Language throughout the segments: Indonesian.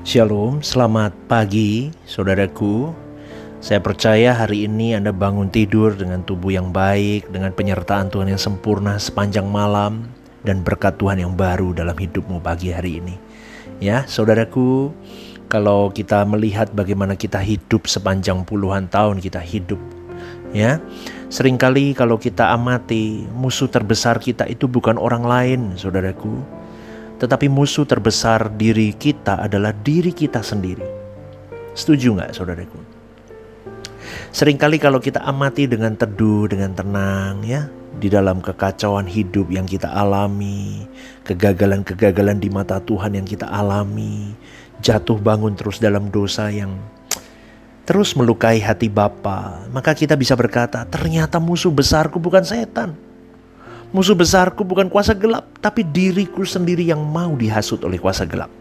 Shalom, selamat pagi saudaraku. Saya percaya hari ini Anda bangun tidur dengan tubuh yang baik, dengan penyertaan Tuhan yang sempurna sepanjang malam, dan berkat Tuhan yang baru dalam hidupmu pagi hari ini. Ya, saudaraku, kalau kita melihat bagaimana kita hidup sepanjang puluhan tahun kita hidup, ya, seringkali kalau kita amati, musuh terbesar kita itu bukan orang lain, saudaraku, tetapi musuh terbesar diri kita adalah diri kita sendiri. Setuju gak saudaraku? Seringkali kalau kita amati dengan teduh, dengan tenang, ya, di dalam kekacauan hidup yang kita alami, kegagalan-kegagalan di mata Tuhan yang kita alami, jatuh bangun terus dalam dosa yang terus melukai hati Bapa, maka kita bisa berkata, ternyata musuh besarku bukan setan. Musuh besarku bukan kuasa gelap, tapi diriku sendiri yang mau dihasut oleh kuasa gelap.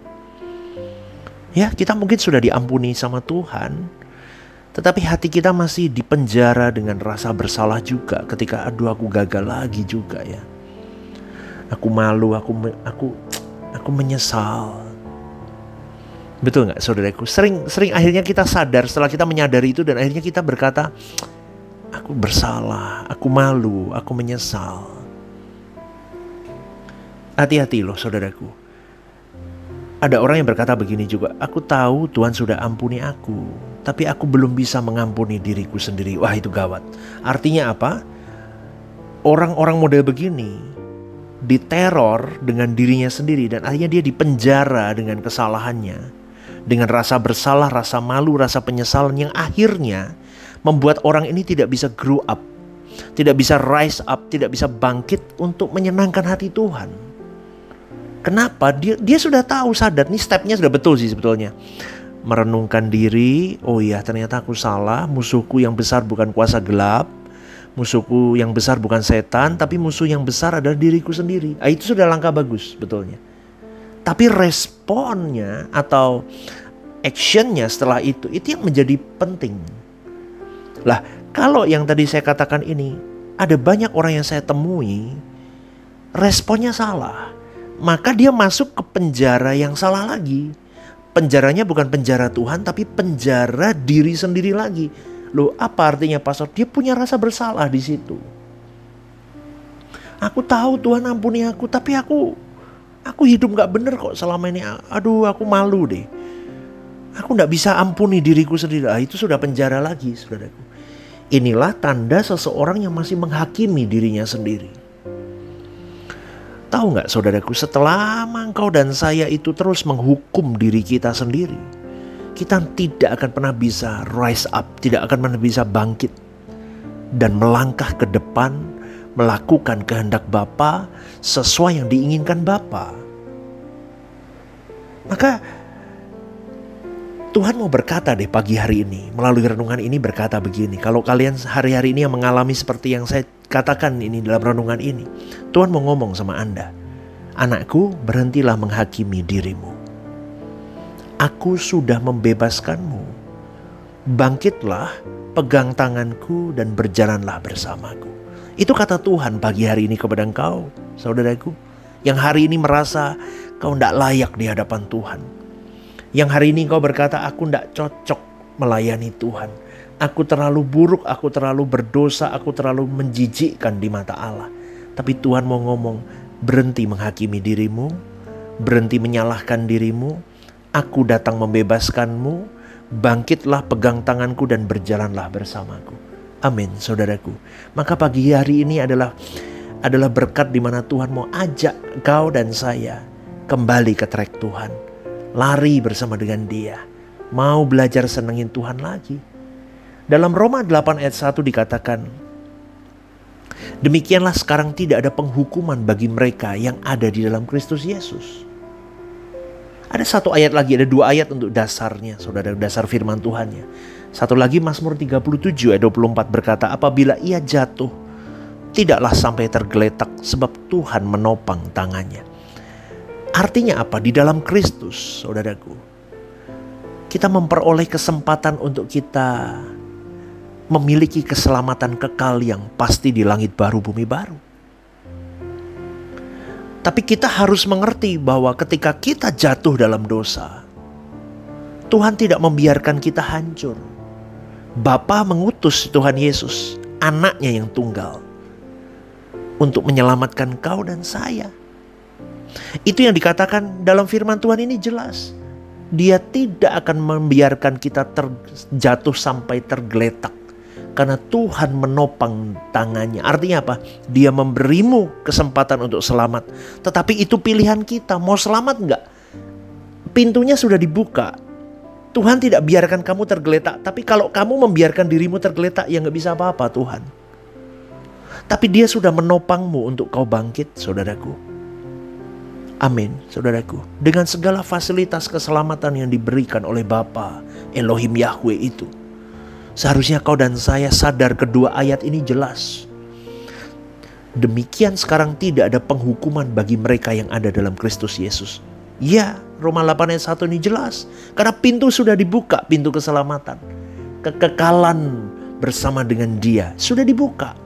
Ya, kita mungkin sudah diampuni sama Tuhan, tetapi hati kita masih dipenjara dengan rasa bersalah juga ketika aku gagal lagi juga ya. Aku malu, aku menyesal. Betul gak saudaraku? Sering akhirnya kita sadar setelah kita menyadari itu, dan akhirnya kita berkata, aku bersalah, aku malu, aku menyesal. Hati-hati loh saudaraku. Ada orang yang berkata begini juga, aku tahu Tuhan sudah ampuni aku, tapi aku belum bisa mengampuni diriku sendiri. Wah, itu gawat. Artinya apa? Orang-orang model begini diteror dengan dirinya sendiri, dan akhirnya dia dipenjara dengan kesalahannya, dengan rasa bersalah, rasa malu, rasa penyesalan yang akhirnya membuat orang ini tidak bisa grow up, tidak bisa rise up, tidak bisa bangkit untuk menyenangkan hati Tuhan. Kenapa? Dia sudah tahu, sadar. Nih stepnya sudah betul sih sebetulnya. Merenungkan diri, oh iya ternyata aku salah. Musuhku yang besar bukan kuasa gelap. Musuhku yang besar bukan setan, tapi musuh yang besar adalah diriku sendiri. Itu sudah langkah bagus sebetulnya. Tapi responnya atau actionnya setelah itu yang menjadi penting. Lah, kalau yang tadi saya katakan ini, ada banyak orang yang saya temui, responnya salah. Maka dia masuk ke penjara yang salah lagi. Penjaranya bukan penjara Tuhan, tapi penjara diri sendiri lagi. Loh, apa artinya pastor? Dia punya rasa bersalah di situ. Aku tahu Tuhan ampuni aku, tapi aku hidup gak bener kok selama ini. Aduh, aku malu deh. Aku gak bisa ampuni diriku sendiri. Itu sudah penjara lagi, saudaraku. Inilah tanda seseorang yang masih menghakimi dirinya sendiri. Tahu gak saudaraku, setelah engkau dan saya itu terus menghukum diri kita sendiri, kita tidak akan pernah bisa rise up, tidak akan pernah bisa bangkit dan melangkah ke depan, melakukan kehendak Bapa sesuai yang diinginkan Bapa. Maka Tuhan mau berkata deh pagi hari ini, melalui renungan ini berkata begini. Kalau kalian hari-hari ini yang mengalami seperti yang saya katakan ini dalam renungan ini, Tuhan mau ngomong sama Anda. Anakku, berhentilah menghakimi dirimu. Aku sudah membebaskanmu. Bangkitlah, pegang tanganku dan berjalanlah bersamaku. Itu kata Tuhan pagi hari ini kepada engkau, saudaraku, yang hari ini merasa kau tidak layak di hadapan Tuhan. Yang hari ini kau berkata, aku tidak cocok melayani Tuhan. Aku terlalu buruk, aku terlalu berdosa, aku terlalu menjijikkan di mata Allah. Tapi Tuhan mau ngomong, berhenti menghakimi dirimu, berhenti menyalahkan dirimu. Aku datang membebaskanmu, bangkitlah, pegang tanganku dan berjalanlah bersamaku. Amin, saudaraku. Maka pagi hari ini adalah berkat di mana Tuhan mau ajak kau dan saya kembali ke track Tuhan. Lari bersama dengan Dia. Mau belajar senengin Tuhan lagi. Dalam Roma 8 ayat 1 dikatakan, demikianlah sekarang tidak ada penghukuman bagi mereka yang ada di dalam Kristus Yesus. Ada satu ayat lagi, ada dua ayat untuk dasarnya, saudara, dasar firman Tuhannya. Satu lagi Mazmur 37 ayat 24 berkata, apabila ia jatuh, tidaklah sampai tergeletak sebab Tuhan menopang tangannya. Artinya apa? Di dalam Kristus, saudaraku, kita memperoleh kesempatan untuk kita memiliki keselamatan kekal yang pasti di langit baru, bumi baru. Tapi kita harus mengerti bahwa ketika kita jatuh dalam dosa, Tuhan tidak membiarkan kita hancur. Bapa mengutus Tuhan Yesus, anaknya yang tunggal, untuk menyelamatkan kau dan saya. Itu yang dikatakan dalam firman Tuhan ini jelas. Dia tidak akan membiarkan kita terjatuh sampai tergeletak. Karena Tuhan menopang tangannya. Artinya apa? Dia memberimu kesempatan untuk selamat. Tetapi itu pilihan kita. Mau selamat enggak? Pintunya sudah dibuka. Tuhan tidak biarkan kamu tergeletak. Tapi kalau kamu membiarkan dirimu tergeletak, ya enggak bisa apa-apa Tuhan. Tapi Dia sudah menopangmu untuk kau bangkit, saudaraku. Amin, saudaraku. Dengan segala fasilitas keselamatan yang diberikan oleh Bapa Elohim Yahweh itu, seharusnya kau dan saya sadar kedua ayat ini jelas. Demikian sekarang tidak ada penghukuman bagi mereka yang ada dalam Kristus Yesus. Ya, Roma 8 ayat 1 ini jelas. Karena pintu sudah dibuka, pintu keselamatan. Kekekalan bersama dengan Dia sudah dibuka.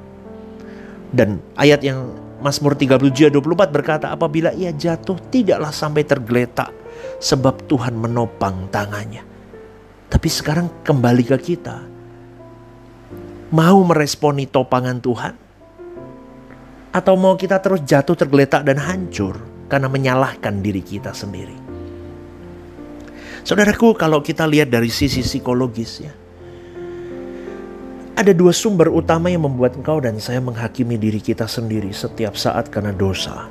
Dan ayat yang Mazmur 37:24 berkata, apabila ia jatuh tidaklah sampai tergeletak, sebab Tuhan menopang tangannya. Tapi sekarang kembali ke kita. Mau meresponi topangan Tuhan? Atau mau kita terus jatuh tergeletak dan hancur karena menyalahkan diri kita sendiri? Saudaraku, kalau kita lihat dari sisi psikologis ya, ada dua sumber utama yang membuat engkau dan saya menghakimi diri kita sendiri setiap saat karena dosa.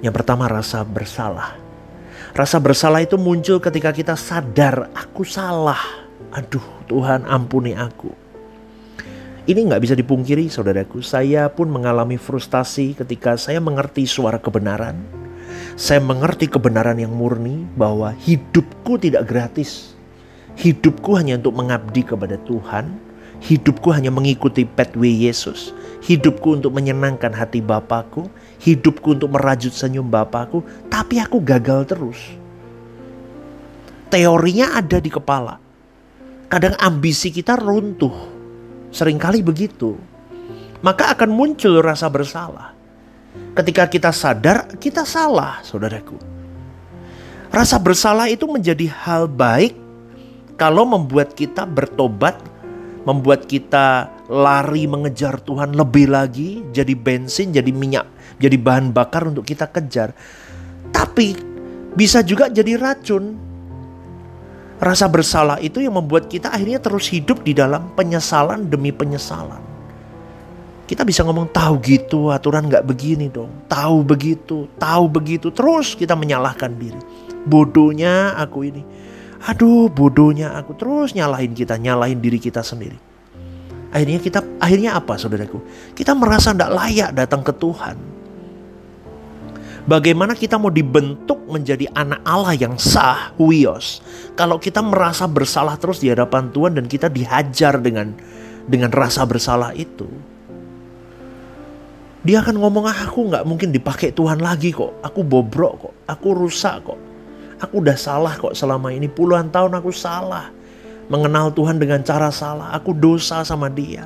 Yang pertama, rasa bersalah. Rasa bersalah itu muncul ketika kita sadar, aku salah. Aduh Tuhan, ampuni aku. Ini gak bisa dipungkiri saudaraku. Saya pun mengalami frustasi ketika saya mengerti suara kebenaran. Saya mengerti kebenaran yang murni bahwa hidupku tidak gratis. Hidupku hanya untuk mengabdi kepada Tuhan. Hidupku hanya mengikuti pathway Yesus. Hidupku untuk menyenangkan hati Bapakku. Hidupku untuk merajut senyum Bapakku. Tapi aku gagal terus. Teorinya ada di kepala. Kadang ambisi kita runtuh. Seringkali begitu. Maka akan muncul rasa bersalah. Ketika kita sadar, kita salah, saudaraku. Rasa bersalah itu menjadi hal baik kalau membuat kita bertobat, membuat kita lari mengejar Tuhan lebih lagi, jadi bensin, jadi minyak, jadi bahan bakar untuk kita kejar. Tapi bisa juga jadi racun. Rasa bersalah itu yang membuat kita akhirnya terus hidup di dalam penyesalan demi penyesalan. Kita bisa ngomong, tahu gitu aturan gak begini dong, tahu begitu, terus kita menyalahkan diri. Bodohnya aku ini. Aduh, bodohnya aku. Terus nyalahin diri kita sendiri. Akhirnya apa saudaraku? Kita merasa tidak layak datang ke Tuhan. Bagaimana kita mau dibentuk menjadi anak Allah yang sah, huios, kalau kita merasa bersalah terus di hadapan Tuhan dan kita dihajar dengan rasa bersalah itu? Dia akan ngomong, aku gak mungkin dipakai Tuhan lagi kok. Aku bobrok kok, aku rusak kok. Aku udah salah kok selama ini, puluhan tahun aku salah. Mengenal Tuhan dengan cara salah, aku dosa sama Dia.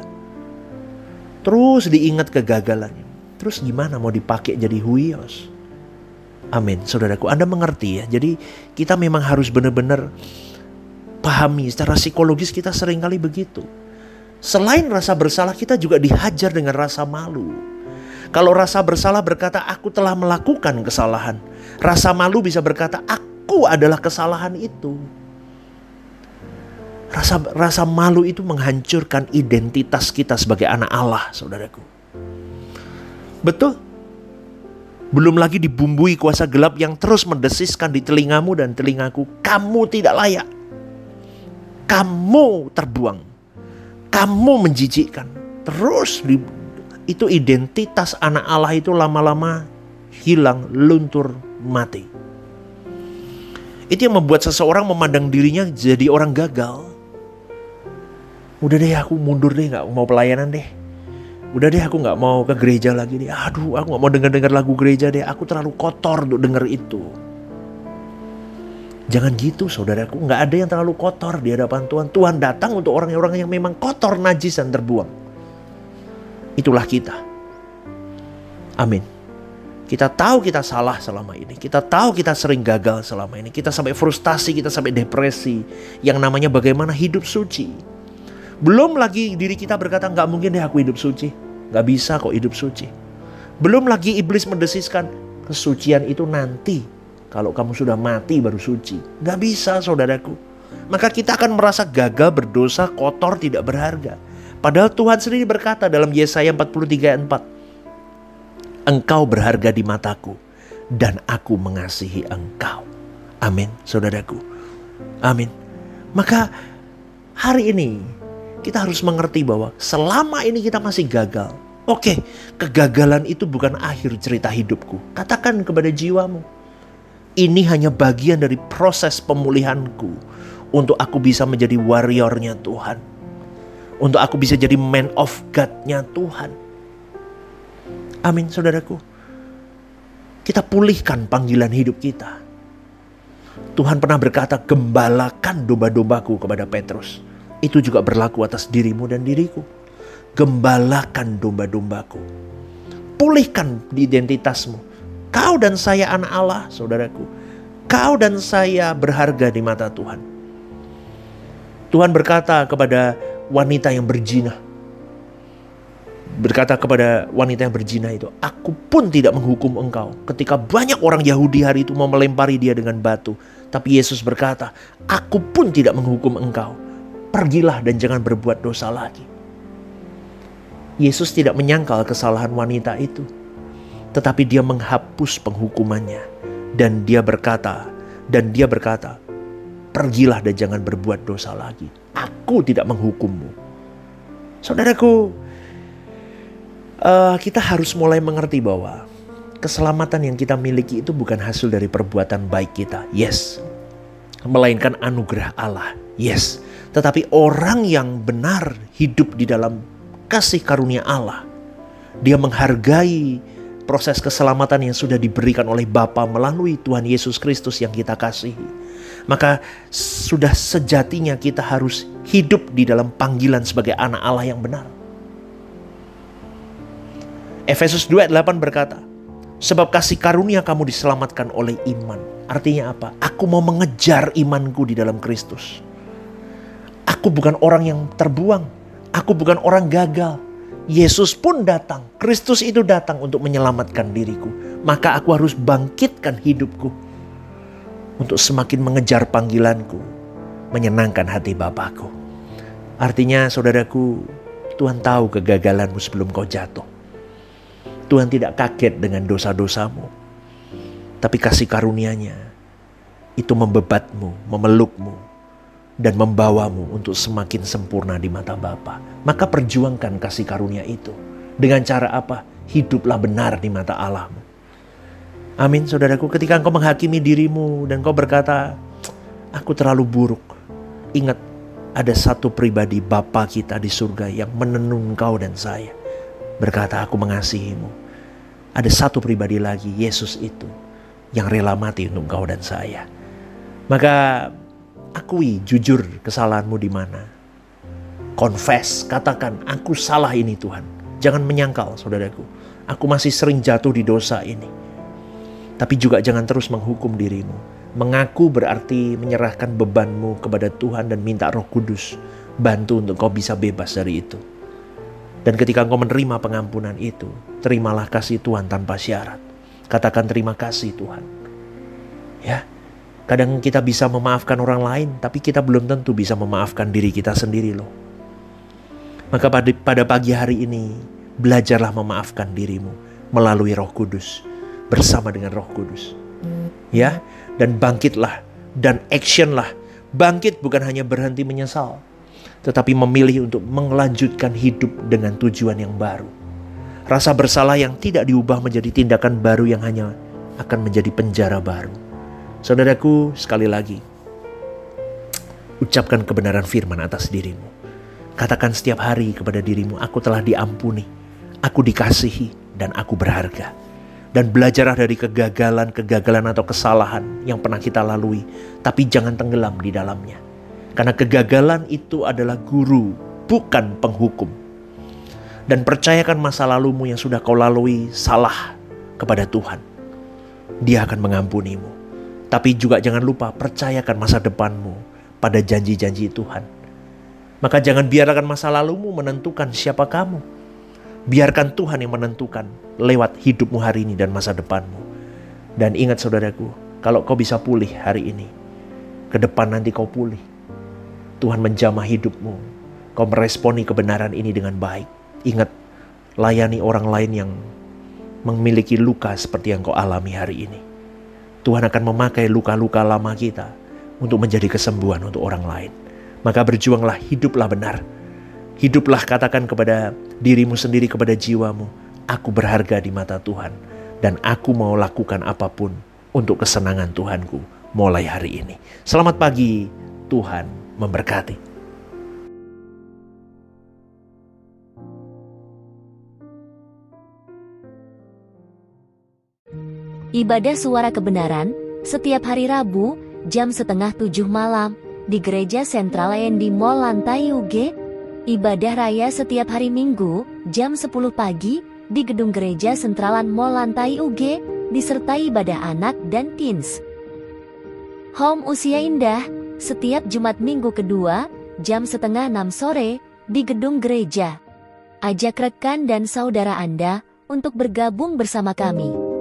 Terus diingat kegagalannya. Terus gimana mau dipakai jadi huios? Amin, saudaraku, Anda mengerti ya. Jadi kita memang harus benar-benar pahami secara psikologis, kita seringkali begitu. Selain rasa bersalah, kita juga dihajar dengan rasa malu. Kalau rasa bersalah berkata, aku telah melakukan kesalahan. Rasa malu bisa berkata, aku adalah kesalahan itu. Rasa malu itu menghancurkan identitas kita sebagai anak Allah, saudaraku. Betul? Belum lagi dibumbui kuasa gelap yang terus mendesiskan di telingamu dan telingaku. Kamu tidak layak. Kamu terbuang. Kamu menjijikkan. Terus itu identitas anak Allah itu lama-lama hilang, luntur, mati. Itu yang membuat seseorang memandang dirinya jadi orang gagal. Udah deh, aku mundur deh, gak mau pelayanan deh. Udah deh, aku gak mau ke gereja lagi deh. Aduh, aku gak mau denger lagu gereja deh. Aku terlalu kotor untuk denger itu. Jangan gitu saudaraku. Gak ada yang terlalu kotor di hadapan Tuhan. Tuhan datang untuk orang-orang yang memang kotor, najis dan terbuang. Itulah kita. Amin. Kita tahu kita salah selama ini. Kita tahu kita sering gagal selama ini. Kita sampai frustasi, kita sampai depresi. Yang namanya bagaimana hidup suci. Belum lagi diri kita berkata, gak mungkin deh aku hidup suci. Gak bisa kok hidup suci. Belum lagi iblis mendesiskan, kesucian itu nanti. Kalau kamu sudah mati baru suci. Gak bisa saudaraku. Maka kita akan merasa gagal, berdosa, kotor, tidak berharga. Padahal Tuhan sendiri berkata dalam Yesaya 43 ayat 4. Engkau berharga di mataku dan aku mengasihi engkau. Amin, saudaraku. Amin. Maka hari ini kita harus mengerti bahwa selama ini kita masih gagal. Oke, kegagalan itu bukan akhir cerita hidupku. Katakan kepada jiwamu, ini hanya bagian dari proses pemulihanku untuk aku bisa menjadi warriornya Tuhan. Untuk aku bisa jadi man of God-nya Tuhan. Amin, saudaraku. Kita pulihkan panggilan hidup kita. Tuhan pernah berkata, gembalakan domba-dombaku kepada Petrus. Itu juga berlaku atas dirimu dan diriku. Gembalakan domba-dombaku. Pulihkan identitasmu. Kau dan saya anak Allah, saudaraku. Kau dan saya berharga di mata Tuhan. Tuhan berkata kepada wanita yang berzina. Berkata kepada wanita yang berzina itu, aku pun tidak menghukum engkau. Ketika banyak orang Yahudi hari itu mau melempari dia dengan batu. Tapi Yesus berkata, aku pun tidak menghukum engkau. Pergilah dan jangan berbuat dosa lagi. Yesus tidak menyangkal kesalahan wanita itu. Tetapi dia menghapus penghukumannya. Dan dia berkata, pergilah dan jangan berbuat dosa lagi. Aku tidak menghukummu. Saudaraku, kita harus mulai mengerti bahwa keselamatan yang kita miliki itu bukan hasil dari perbuatan baik kita. Yes. Melainkan anugerah Allah. Yes. Tetapi orang yang benar hidup di dalam kasih karunia Allah. Dia menghargai proses keselamatan yang sudah diberikan oleh Bapa melalui Tuhan Yesus Kristus yang kita kasihi. Maka sudah sejatinya kita harus hidup di dalam panggilan sebagai anak Allah yang benar. Efesus 2:8 berkata, sebab kasih karunia kamu diselamatkan oleh iman. Artinya apa? Aku mau mengejar imanku di dalam Kristus. Aku bukan orang yang terbuang. Aku bukan orang gagal. Yesus pun datang. Kristus itu datang untuk menyelamatkan diriku. Maka aku harus bangkitkan hidupku untuk semakin mengejar panggilanku, menyenangkan hati Bapakku. Artinya saudaraku, Tuhan tahu kegagalanmu sebelum kau jatuh. Tuhan tidak kaget dengan dosa-dosamu. Tapi kasih karunia-Nya itu membebatmu, memelukmu, dan membawamu untuk semakin sempurna di mata Bapa. Maka perjuangkan kasih karunia itu. Dengan cara apa? Hiduplah benar di mata Allahmu. Amin, saudaraku. Ketika engkau menghakimi dirimu dan kau berkata, aku terlalu buruk. Ingat, ada satu pribadi Bapa kita di surga yang menenun kau dan saya. Berkata, aku mengasihimu. Ada satu pribadi lagi, Yesus itu, yang rela mati untuk kau dan saya. Maka akui jujur kesalahanmu di mana. Confess, katakan, aku salah ini Tuhan. Jangan menyangkal, saudaraku. Aku masih sering jatuh di dosa ini. Tapi juga jangan terus menghukum dirimu. Mengaku berarti menyerahkan bebanmu kepada Tuhan dan minta Roh Kudus bantu untuk kau bisa bebas dari itu. Dan ketika engkau menerima pengampunan itu, terimalah kasih Tuhan tanpa syarat. Katakan terima kasih Tuhan. Ya, kadang kita bisa memaafkan orang lain, tapi kita belum tentu bisa memaafkan diri kita sendiri loh. Maka pada pagi hari ini, belajarlah memaafkan dirimu melalui Roh Kudus, bersama dengan Roh Kudus. Ya, dan bangkitlah, dan actionlah. Bangkit bukan hanya berhenti menyesal, tetapi memilih untuk melanjutkan hidup dengan tujuan yang baru. Rasa bersalah yang tidak diubah menjadi tindakan baru yang hanya akan menjadi penjara baru. Saudaraku, sekali lagi, ucapkan kebenaran firman atas dirimu. Katakan setiap hari kepada dirimu, aku telah diampuni, aku dikasihi, dan aku berharga. Dan belajarlah dari kegagalan atau kesalahan yang pernah kita lalui, tapi jangan tenggelam di dalamnya. Karena kegagalan itu adalah guru, bukan penghukum. Dan percayakan masa lalumu yang sudah kau lalui salah. kepada Tuhan. Dia akan mengampunimu. Tapi juga jangan lupa percayakan masa depanmu pada janji-janji Tuhan. Maka jangan biarkan masa lalumu menentukan siapa kamu. Biarkan Tuhan yang menentukan lewat hidupmu hari ini dan masa depanmu. Dan ingat saudaraku, kalau kau bisa pulih hari ini, ke depan nanti kau pulih. Tuhan menjamah hidupmu. Kau meresponi kebenaran ini dengan baik. Ingat, layani orang lain yang memiliki luka seperti yang kau alami hari ini. Tuhan akan memakai luka-luka lama kita untuk menjadi kesembuhan untuk orang lain. Maka berjuanglah, hiduplah benar. Hiduplah, katakan kepada dirimu sendiri, kepada jiwamu, aku berharga di mata Tuhan. Dan aku mau lakukan apapun untuk kesenangan Tuhanku mulai hari ini. Selamat pagi, Tuhan memberkati. Ibadah Suara Kebenaran setiap hari Rabu jam 6:30 malam di Gereja Sentral END Mall lantai UG. Ibadah Raya setiap hari Minggu jam 10 pagi di Gedung Gereja Sentralan Mall lantai UG, disertai ibadah anak dan teens. Home Usia Indah setiap Jumat Minggu kedua jam 5:30 sore di Gedung Gereja. Ajak rekan dan saudara Anda untuk bergabung bersama kami.